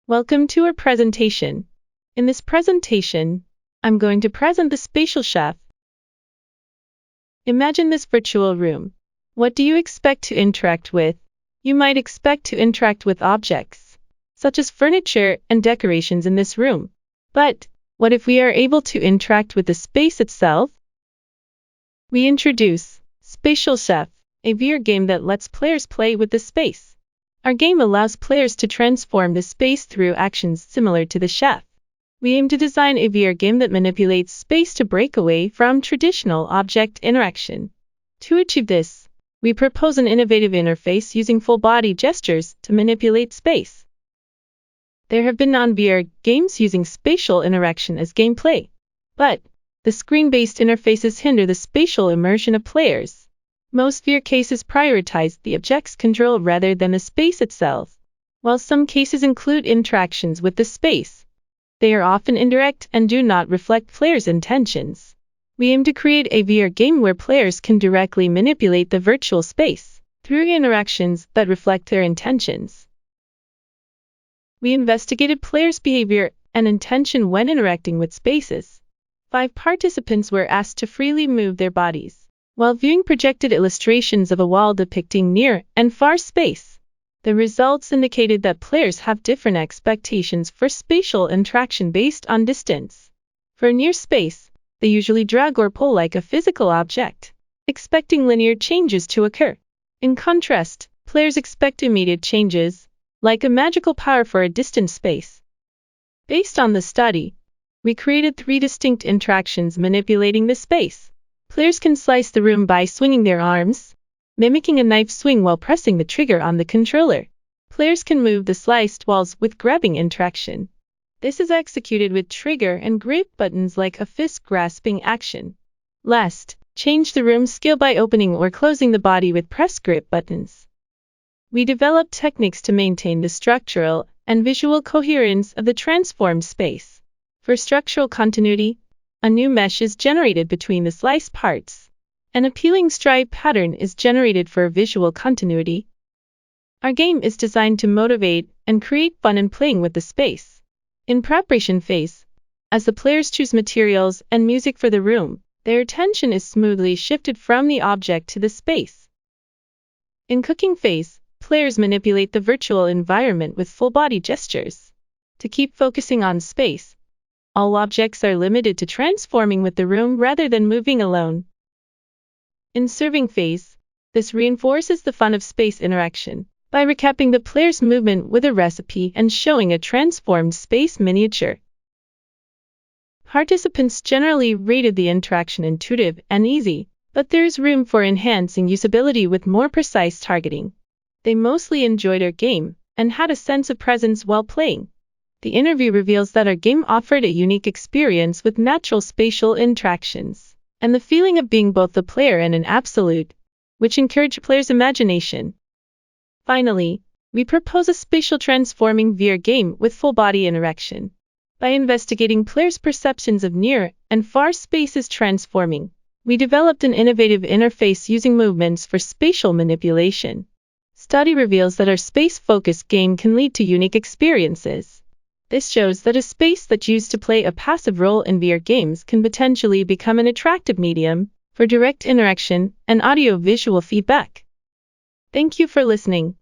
Welcome to our presentation. In this presentation, I'm going to present the Spatial Chef. Imagine this virtual room. What do you expect to interact with? You might expect to interact with objects, such as furniture and decorations in this room. But what if we are able to interact with the space itself? We introduce Spatial Chef, a VR game that lets players play with the space. Our game allows players to transform the space through actions similar to the chef. We aim to design a VR game that manipulates space to break away from traditional object interaction. To achieve this, we propose an innovative interface using full-body gestures to manipulate space. There have been non-VR games using spatial interaction as gameplay, but the screen-based interfaces hinder the spatial immersion of players. Most VR cases prioritize the object's control rather than the space itself. While some cases include interactions with the space, they are often indirect and do not reflect players' intentions. We aim to create a VR game where players can directly manipulate the virtual space through interactions that reflect their intentions. We investigated players' behavior and intention when interacting with spaces. 5 participants were asked to freely move their bodies while viewing projected illustrations of a wall depicting near and far space. The results indicated that players have different expectations for spatial interaction based on distance. For near space, they usually drag or pull like a physical object, expecting linear changes to occur. In contrast, players expect immediate changes, like a magical power for a distant space. Based on the study, we created 3 distinct interactions manipulating the space. Players can slice the room by swinging their arms, mimicking a knife swing while pressing the trigger on the controller. Players can move the sliced walls with grabbing interaction. This is executed with trigger and grip buttons like a fist-grasping action. Last, change the room skill by opening or closing the body with press grip buttons. We developed techniques to maintain the structural and visual coherence of the transformed space. For structural continuity, a new mesh is generated between the sliced parts. An appealing stripe pattern is generated for visual continuity. Our game is designed to motivate and create fun in playing with the space. In preparation phase, as the players choose materials and music for the room, their attention is smoothly shifted from the object to the space. In cooking phase, players manipulate the virtual environment with full-body gestures. To keep focusing on space, all objects are limited to transforming with the room rather than moving alone. In serving phase, this reinforces the fun of space interaction by recapping the player's movement with a recipe and showing a transformed space miniature. Participants generally rated the interaction intuitive and easy, but there is room for enhancing usability with more precise targeting. They mostly enjoyed our game and had a sense of presence while playing. The interview reveals that our game offered a unique experience with natural spatial interactions, and the feeling of being both the player and an absolute, which encouraged players' imagination. Finally, we propose a spatial transforming VR game with full-body interaction. By investigating players' perceptions of near and far spaces transforming, we developed an innovative interface using movements for spatial manipulation. Study reveals that our space-focused game can lead to unique experiences. This shows that a space that's used to play a passive role in VR games can potentially become an attractive medium for direct interaction and audio-visual feedback. Thank you for listening.